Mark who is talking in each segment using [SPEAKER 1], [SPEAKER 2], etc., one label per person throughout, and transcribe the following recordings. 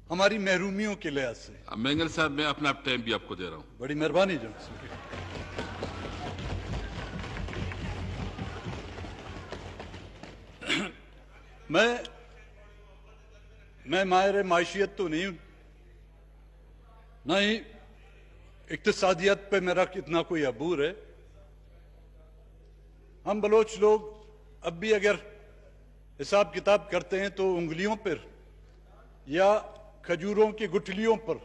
[SPEAKER 1] ہماری محرومیوں کے لحاظ سے.
[SPEAKER 2] مینگل صاحب میں اپنا ٹائم بھی آپ کو دے رہا ہوں.
[SPEAKER 1] بڑی مہربانی جناب. میں ماہر معیشیت تو نہیں ہوں، نہ ہی اقتصادیات پہ میرا اتنا کوئی عبور ہے. ہم بلوچ لوگ اب بھی اگر حساب کتاب کرتے ہیں تو انگلیوں پر یا کھجوروں کی گٹھلیوں پر.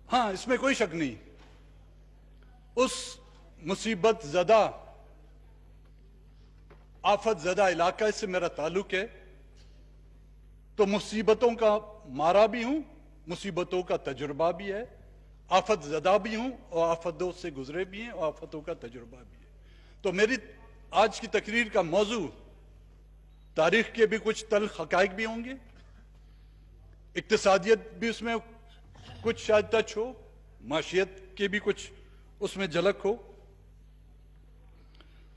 [SPEAKER 1] ہاں، اس میں کوئی شک نہیں، اس مصیبت زدہ آفت زدہ علاقہ سے میرا تعلق ہے، تو مصیبتوں کا مارا بھی ہوں، مصیبتوں کا تجربہ بھی ہے، آفت زدہ بھی ہوں اور آفتوں سے گزرے بھی ہیں اور آفتوں کا تجربہ بھی ہے. تو میری آج کی تقریر کا موضوع تاریخ کے بھی کچھ تلخ حقائق بھی ہوں گے، اقتصادیت بھی اس میں کچھ شاید ٹچ ہو، معاشیت کے بھی کچھ اس میں جھلک ہو.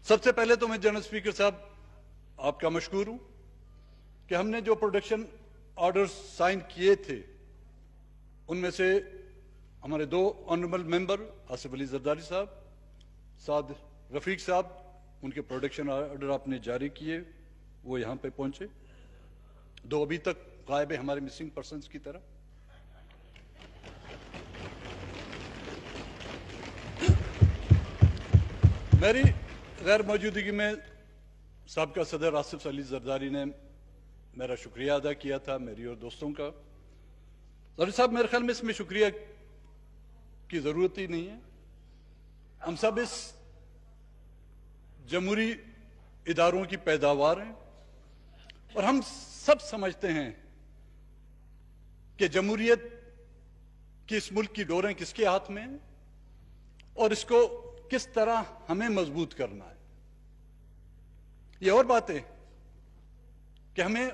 [SPEAKER 1] سب سے پہلے تو میں جنرل اسپیکر صاحب آپ کا مشکور ہوں کہ ہم نے جو پروڈکشن آرڈرز سائن کیے تھے ان میں سے ہمارے 2 آنریبل ممبر آصف علی زرداری صاحب، سعد رفیق صاحب، ان کے پروڈکشن آرڈر آپ نے جاری کیے، وہ یہاں پہ پہنچے. 2 ابھی تک غائب ہیں ہمارے مسنگ پرسنز کی طرح. میری غیر موجودگی میں سابقہ صدر آصف علی زرداری نے میرا شکریہ ادا کیا تھا، میری اور دوستوں کا. زرداری صاحب، میرے خیال میں اس میں شکریہ کی ضرورت ہی نہیں ہے. ہم سب اس جمہوری اداروں کی پیداوار ہیں اور ہم سب سمجھتے ہیں کہ جمہوریت کی اس ملک کی ڈوریں کس کے ہاتھ میں ہیں اور اس کو کس طرح ہمیں مضبوط کرنا ہے. یہ اور بات ہے کہ ہمیں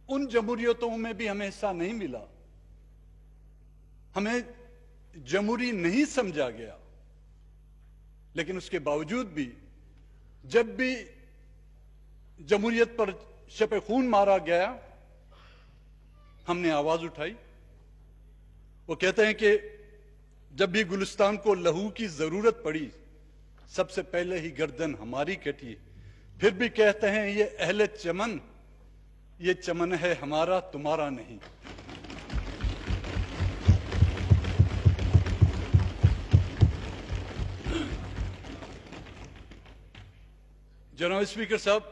[SPEAKER 1] ان جمہوریتوں میں بھی ہمیں حصہ نہیں ملا، ہمیں جمہوری نہیں سمجھا گیا، لیکن اس کے باوجود بھی جب بھی جمہوریت پر شپ خون مارا گیا ہم نے آواز اٹھائی. وہ کہتے ہیں کہ جب بھی گلستان کو لہو کی ضرورت پڑی سب سے پہلے ہی گردن ہماری کٹی. پھر بھی کہتے ہیں یہ اہل چمن، یہ چمن ہے ہمارا تمہارا نہیں. جناب اسپیکر صاحب،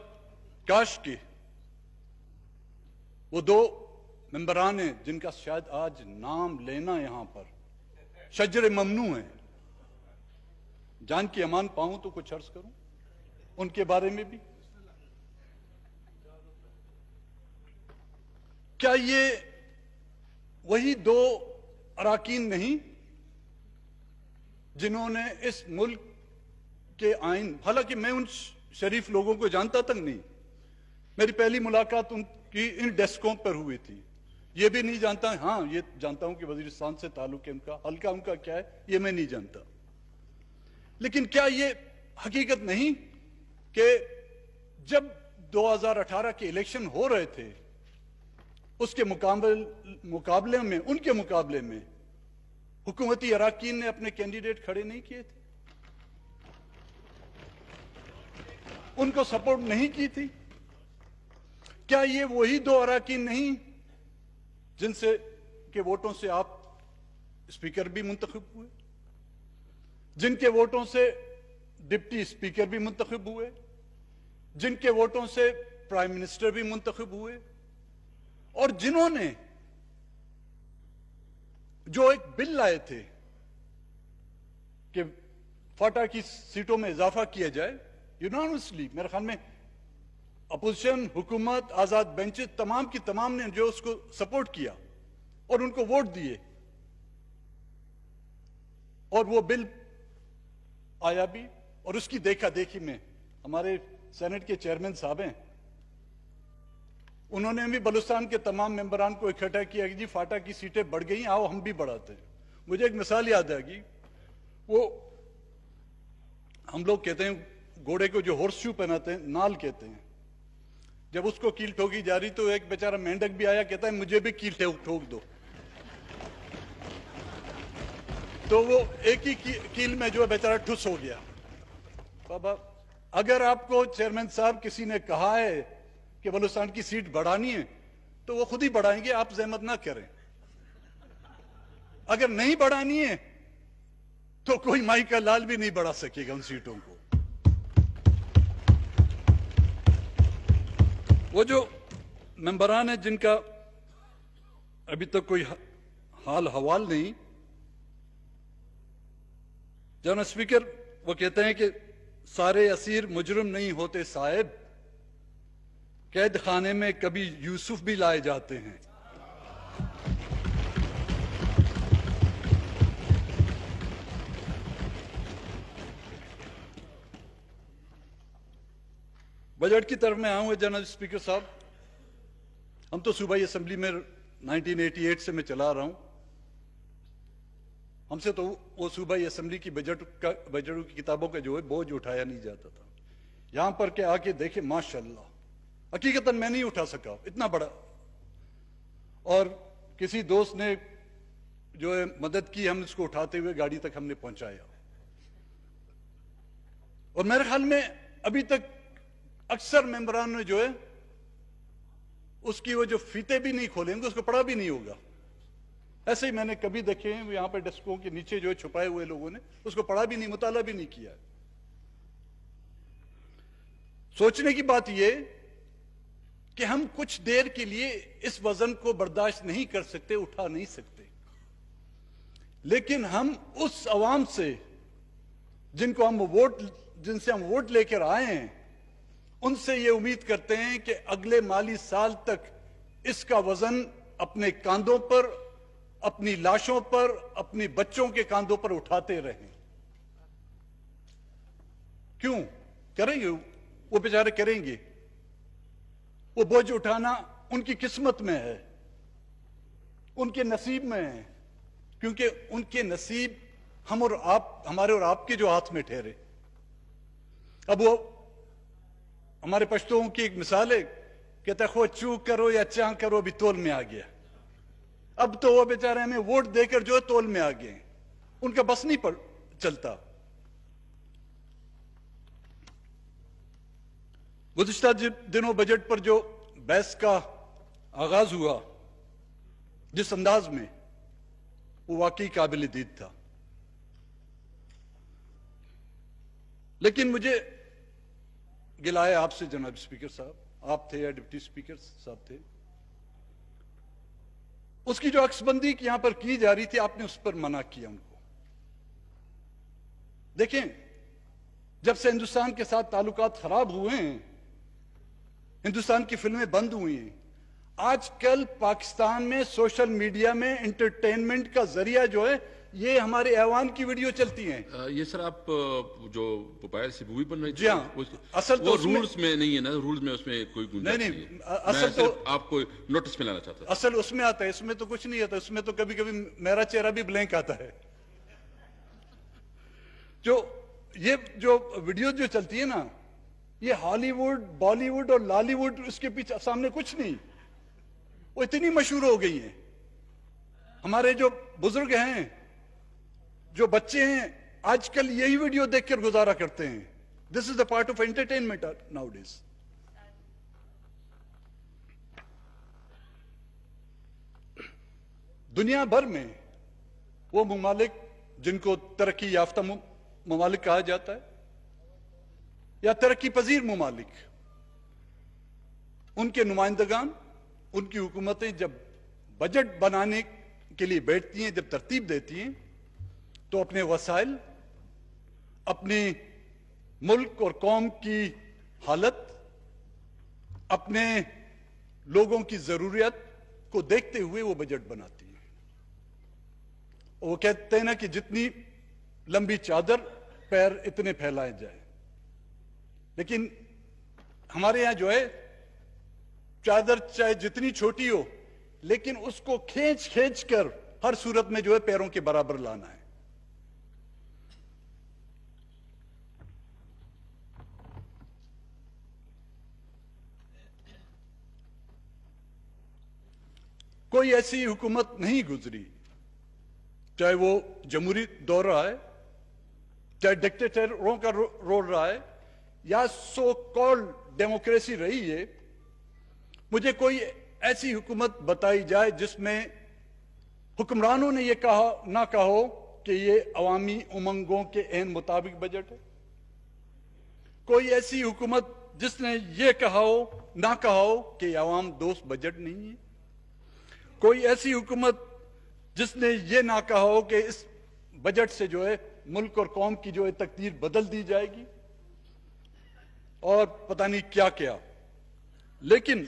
[SPEAKER 1] کاش کہ وہ 2 ممبران ہیں جن کا شاید آج نام لینا یہاں پر شجر ممنوع ہے، جان کی امان پاؤں تو کچھ عرض کروں ان کے بارے میں بھی. کیا یہ وہی 2 اراکین نہیں جنہوں نے اس ملک کے آئین، حالانکہ میں ان شریف لوگوں کو جانتا تک نہیں، میری پہلی ملاقات ان کی ان ڈیسکوں پر ہوئی تھی، یہ بھی نہیں جانتا. ہاں، یہ جانتا ہوں کہ وزیرستان سے تعلق ہے ان کا، حلقہ ان کا کیا ہے یہ میں نہیں جانتا. لیکن کیا یہ حقیقت نہیں کہ جب 2018 کے الیکشن ہو رہے تھے اس کے مقابلے میں ان کے مقابلے میں حکومتی اراکین نے اپنے کینڈیڈیٹ کھڑے نہیں کیے تھے، ان کو سپورٹ نہیں کی تھی؟ کیا یہ وہی 2 اراکین نہیں جن سے کے ووٹوں سے آپ اسپیکر بھی منتخب ہوئے، جن کے ووٹوں سے ڈپٹی اسپیکر بھی منتخب ہوئے، جن کے ووٹوں سے پرائم منسٹر بھی منتخب ہوئے، اور جنہوں نے جو ایک بل لائے تھے کہ فاٹا کی سیٹوں میں اضافہ کیا جائے یونانیمسلی، میرے خیال میں اپوزیشن، حکومت، آزاد بینچز تمام کی تمام نے جو اس کو سپورٹ کیا اور ان کو ووٹ دیے، اور وہ بل آیا بھی. اور اس کی دیکھا دیکھی میں ہمارے سینٹ کے چیئرمین صاحب ہیں، انہوں نے بھی بلوچستان کے تمام ممبران کو اکٹھا کیا کہ جی فاٹا کی سیٹیں بڑھ گئی، آؤ ہم بھی بڑھاتے ہیں. مجھے ایک مثال یاد آ گئی، وہ ہم لوگ کہتے ہیں گھوڑے کو جو ہارس شو پہناتے ہیں نال کہتے ہیں، جب اس کو کیل ٹھوکی جا رہی تو ایک بیچارہ مینڈک بھی آیا, کہتا ہے مجھے بھی کیل ٹھوک دو. تو وہ ایک ہی کیل میں جو ہے بیچارہ ٹھس ہو گیا. بابا اگر آپ کو چیئرمین صاحب کسی نے کہا ہے کہ بلوچستان کی سیٹ بڑھانی ہے تو وہ خود ہی بڑھائیں گے, آپ زحمت نہ کریں. اگر نہیں بڑھانی ہے تو کوئی مائی کا لال بھی نہیں بڑھا سکے گا ان سیٹوں کو. وہ جو ممبران ہیں جن کا ابھی تک کوئی حال حوال نہیں, جناب اسپیکر وہ کہتے ہیں کہ سارے اسیر مجرم نہیں ہوتے صاحب, قید خانے میں کبھی یوسف بھی لائے جاتے ہیں. بجٹ کی طرف میں آؤں گا جناب اسپیکر صاحب. ہم تو صوبائی اسمبلی میں 1988 سے میں چلا رہا ہوں. ہم سے تو وہ صوبائی اسمبلی کی بجٹوں کی کتابوں کا جو ہے بوجھ اٹھایا نہیں جاتا تھا. یہاں پر کے آ کے دیکھیں ماشاءاللہ, حقیقتاً میں نہیں اٹھا سکا اتنا بڑا, اور کسی دوست نے جو ہے مدد کی, ہم اس کو اٹھاتے ہوئے گاڑی تک ہم نے پہنچایا. اور میرے خیال میں ابھی تک اکثر ممبران نے جو ہے اس کی وہ جو فیتے بھی نہیں کھولیں گے, اس کو پڑھا بھی نہیں ہوگا. ایسے ہی میں نے کبھی دیکھے ہیں یہاں پہ ڈسکوں کے نیچے جو ہے چھپائے ہوئے لوگوں نے اس کو پڑھا بھی نہیں, مطالعہ بھی نہیں کیا. سوچنے کی بات یہ کہ ہم کچھ دیر کے لیے اس وزن کو برداشت نہیں کر سکتے, اٹھا نہیں سکتے, لیکن ہم اس عوام سے جن سے ہم ووٹ لے کر آئے ہیں, ان سے یہ امید کرتے ہیں کہ اگلے مالی سال تک اس کا وزن اپنے کاندھوں پر, اپنی لاشوں پر, اپنی بچوں کے کاندھوں پر اٹھاتے رہیں. کیوں کریں گے وہ بیچارے, کریں گے. وہ بوجھ اٹھانا ان کی قسمت میں ہے, ان کے نصیب میں ہے, کیونکہ ان کے نصیب ہمارے اور آپ کے جو ہاتھ میں ٹھہرے. اب وہ ہمارے پشتوں کی ایک مثال ہے, کہتا ہے خو چوک کرو یا چاں کرو ابھی تول میں آ گیا. اب تو وہ بیچارے ہمیں ووٹ دے کر جو ہے تول میں آ گئے, ان کا بس نہیں چلتا. گزشتہ دنوں بجٹ پر جو بحث کا آغاز ہوا جس انداز میں, وہ واقعی قابل دید تھا. لیکن مجھے گلہ ہے آپ سے جناب اسپیکر صاحب, آپ تھے یا ڈپٹی اسپیکر صاحب تھے, اس کی جو عکس بندی یہاں پر کی جا رہی تھی آپ نے اس پر منع کیا ان کو. دیکھیں جب سے ہندوستان کے ساتھ تعلقات خراب ہوئے ہیں, ہندوستان کی فلمیں بند ہوئی ہیں, آج کل پاکستان میں سوشل میڈیا میں انٹرٹینمنٹ کا ذریعہ جو ہے یہ ہمارے ایوان کی ویڈیو چلتی ہیں.
[SPEAKER 2] یہ سر آپ جو موبائل سے مووی بن رہی تھی,
[SPEAKER 1] جی ہاں, اصل تو
[SPEAKER 2] رولز میں نہیں ہے نا, رولز میں اس میں کوئی گنجائش نہیں ہے.
[SPEAKER 1] اصل تو
[SPEAKER 2] آپ کو نوٹس میں لانا چاہتا تھا.
[SPEAKER 1] اصل اس میں آتا ہے, اس میں تو کچھ نہیں آتا. اس میں تو کبھی کبھی میرا چہرہ بھی بلینک آتا ہے. جو ویڈیو جو چلتی ہے نا, یہ ہالی ووڈ, بالی ووڈ اور لالی ووڈ, اس کے پیچھے سامنے کچھ نہیں. وہ اتنی مشہور ہو گئی ہیں. ہمارے جو بزرگ ہیں, جو بچے ہیں, آج کل یہی ویڈیو دیکھ کر گزارا کرتے ہیں. This is the part of entertainment nowadays. دنیا بھر میں وہ ممالک جن کو ترقی یافتہ ممالک کہا جاتا ہے یا ترقی پذیر ممالک, ان کے نمائندگان, ان کی حکومتیں جب بجٹ بنانے کے لیے بیٹھتی ہیں, جب ترتیب دیتی ہیں, تو اپنے وسائل, اپنے ملک اور قوم کی حالت, اپنے لوگوں کی ضروریات کو دیکھتے ہوئے وہ بجٹ بناتی ہیں. وہ کہتے ہیں نا کہ جتنی لمبی چادر پیر اتنے پھیلائے جائے. لیکن ہمارے یہاں جو ہے چادر چاہے جتنی چھوٹی ہو, لیکن اس کو کھینچ کھینچ کر ہر صورت میں جو ہے پیروں کے برابر لانا ہے. کوئی ایسی حکومت نہیں گزری، چاہے وہ جمہوری دور رہا ہے، چاہے ڈکٹیٹروں کا رول رہا ہے، یا سو کالڈ ڈیموکریسی رہی ہے، مجھے کوئی ایسی حکومت بتائی جائے جس میں حکمرانوں نے یہ نہ کہا ہو کہ یہ عوامی امنگوں کے عین مطابق بجٹ ہے، کوئی ایسی حکومت جس نے یہ نہ کہا ہو کہ یہ عوام دوست بجٹ نہیں ہے، کوئی ایسی حکومت جس نے یہ نہ کہا ہو کہ اس بجٹ سے جو ہے ملک اور قوم کی جو ہے تقدیر بدل دی جائے گی، اور پتہ نہیں کیا کیا۔ لیکن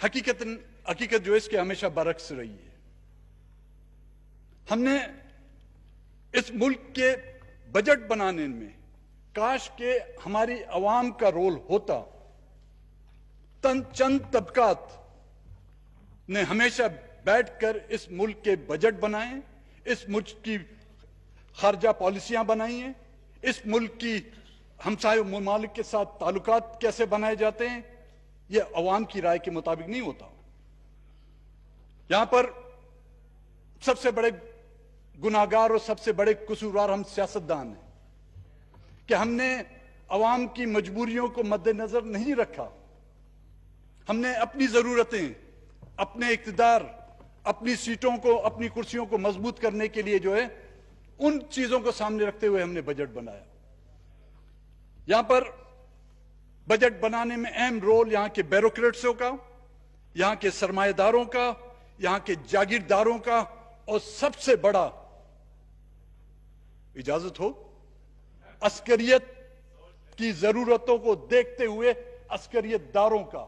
[SPEAKER 1] حقیقت جو اس کے ہمیشہ برعکس رہی ہے۔ ہم نے اس ملک کے بجٹ بنانے میں کاش کہ ہماری عوام کا رول ہوتا۔ چند طبقات نے ہمیشہ بیٹھ کر اس ملک کے بجٹ بنائے، اس ملک کی خارجہ پالیسیاں بنائی ہیں، اس ملک کی ہمسایہ ممالک کے ساتھ تعلقات کیسے بنائے جاتے ہیں، یہ عوام کی رائے کے مطابق نہیں ہوتا۔ یہاں پر سب سے بڑے گناہگار اور سب سے بڑے قصوروار ہم سیاستدان ہیں کہ ہم نے عوام کی مجبوریوں کو مد نظر نہیں رکھا۔ ہم نے اپنی ضرورتیں، اپنے اقتدار، اپنی سیٹوں کو، اپنی کرسیوں کو مضبوط کرنے کے لیے جو ہے ان چیزوں کو سامنے رکھتے ہوئے ہم نے بجٹ بنایا۔ یہاں پر بجٹ بنانے میں اہم رول یہاں کے بیوروکریٹسوں کا، یہاں کے سرمایہ داروں کا، یہاں کے جاگیرداروں کا، اور سب سے بڑا، اجازت ہو، عسکریت کی ضرورتوں کو دیکھتے ہوئے عسکریت داروں کا۔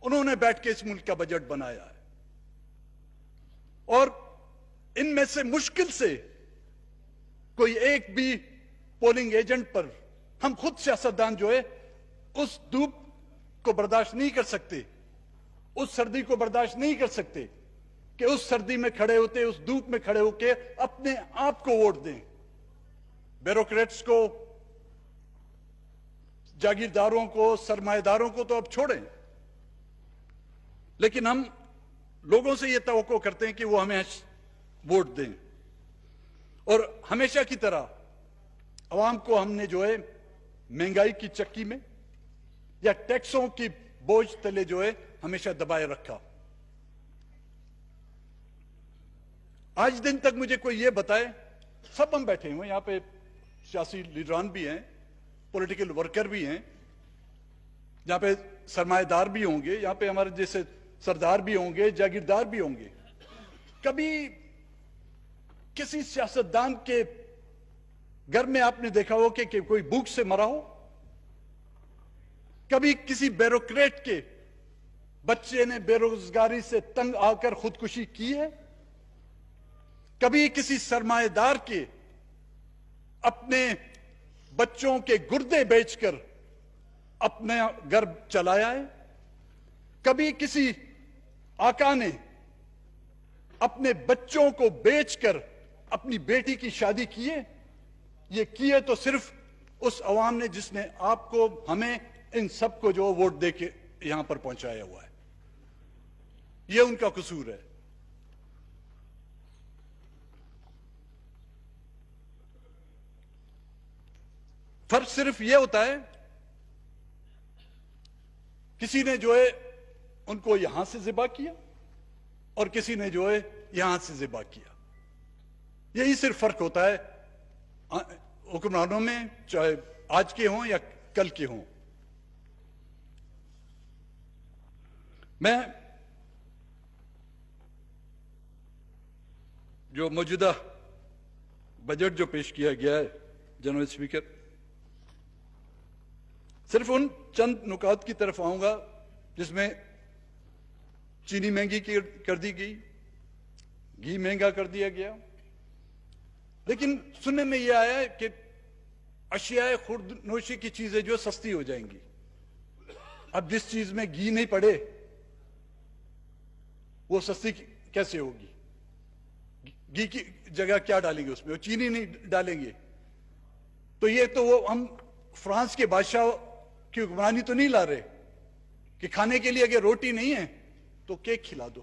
[SPEAKER 1] انہوں نے بیٹھ کے اس ملک کا بجٹ بنایا ہے، اور ان میں سے مشکل سے کوئی ایک بھی پولنگ ایجنٹ پر ہم خود سیاستدان جو ہے اس دھوپ کو برداشت نہیں کر سکتے، اس سردی کو برداشت نہیں کر سکتے کہ اس سردی میں کھڑے ہوتے، اس دھوپ میں کھڑے ہو کے اپنے آپ کو ووٹ دیں۔ بیوروکریٹس کو، جاگیرداروں کو، سرمایہ داروں کو تو اب چھوڑیں، لیکن ہم لوگوں سے یہ توقع کرتے ہیں کہ وہ ہمیں ووٹ دیں، اور ہمیشہ کی طرح عوام کو ہم نے جو ہے مہنگائی کی چکی میں یا ٹیکسوں کی بوجھ تلے جو ہے ہمیشہ دبائے رکھا۔ آج دن تک مجھے کوئی یہ بتائے، سب ہم بیٹھے ہوئے یہاں پہ، سیاسی لیڈران بھی ہیں، پولیٹیکل ورکر بھی ہیں، یہاں پہ سرمایہ دار بھی ہوں گے، یہاں پہ ہمارے جیسے سردار بھی ہوں گے، جاگیردار بھی ہوں گے۔ کبھی کسی سیاستدان کے گھر میں آپ نے دیکھا ہو کہ کوئی بھوک سے مرا ہو؟ کبھی کسی بیوروکریٹ کے بچے نے بے روزگاری سے تنگ آ کر خودکشی کی ہے؟ کبھی کسی سرمایہ دار کے اپنے بچوں کے گردے بیچ کر اپنا گھر چلایا ہے؟ کبھی کسی آقا نے اپنے بچوں کو بیچ کر اپنی بیٹی کی شادی کی ہے؟ یہ کیے تو صرف اس عوام نے جس نے آپ کو، ہمیں، ان سب کو جو ووٹ دے کے یہاں پر پہنچایا ہوا ہے۔ یہ ان کا قصور ہے۔ فرق صرف یہ ہوتا ہے، کسی نے جو ہے ان کو یہاں سے ذبح کیا اور کسی نے جو ہے یہاں سے ذبح کیا۔ یہی صرف فرق ہوتا ہے حکمرانوں میں، چاہے آج کے ہوں یا کل کے ہوں۔ میں جو موجودہ بجٹ جو پیش کیا گیا ہے جناب اسپیکر، صرف ان چند نکات کی طرف آؤں گا جس میں چینی مہنگی کر دی گئی، گھی مہنگا کر دیا گیا، لیکن سننے میں یہ آیا ہے کہ اشیاء خورد نوشی کی چیزیں جو سستی ہو جائیں گی۔ اب جس چیز میں گھی نہیں پڑے وہ سستی کیسے ہوگی؟ گھی کی جگہ کیا ڈالیں گے اس میں؟ وہ چینی نہیں ڈالیں گے تو یہ تو وہ ہم فرانس کے بادشاہ کی حکمرانی تو نہیں لا رہے کہ کھانے کے لیے اگر روٹی نہیں ہے تو کیک کھلا دو۔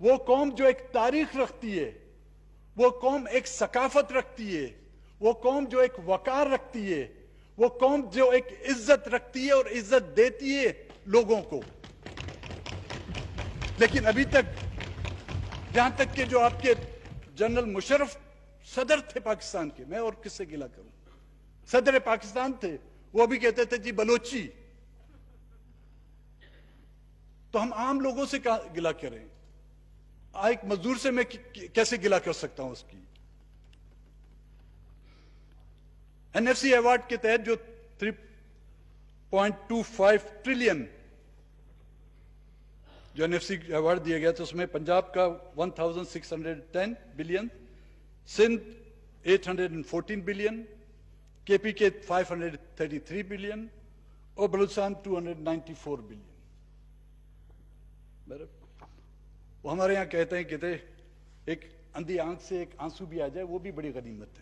[SPEAKER 1] وہ قوم جو ایک تاریخ رکھتی ہے، وہ قوم ایک ثقافت رکھتی ہے، وہ قوم جو ایک وقار رکھتی ہے، وہ قوم جو ایک عزت رکھتی ہے اور عزت دیتی ہے لوگوں کو. لیکن ابھی تک جہاں تک کہ جو آپ کے جنرل مشرف صدر تھے پاکستان کے، میں اور کس سے گلہ کروں، صدر پاکستان تھے، وہ بھی کہتے تھے جی بلوچی. تو ہم عام لوگوں سے گلہ کریں، ایک مزدور سے میں کیسے گلہ کر سکتا ہوں اس کی. این ایف سی ایوارڈ کے تحت جو 3.25 ٹریلین جو این ایف سی ایوارڈ دیا گیا تھا، اس میں پنجاب کا 1610 بلین، سندھ 814 بلین، کے پی کے 533 بلین اور بلوچستان 294 بلین. وہ ہمارے یہاں کہتے ہیں ایک اندھی آنکھ سے ایک آنسو بھی آ جائے وہ بھی بڑی غنیمت ہے.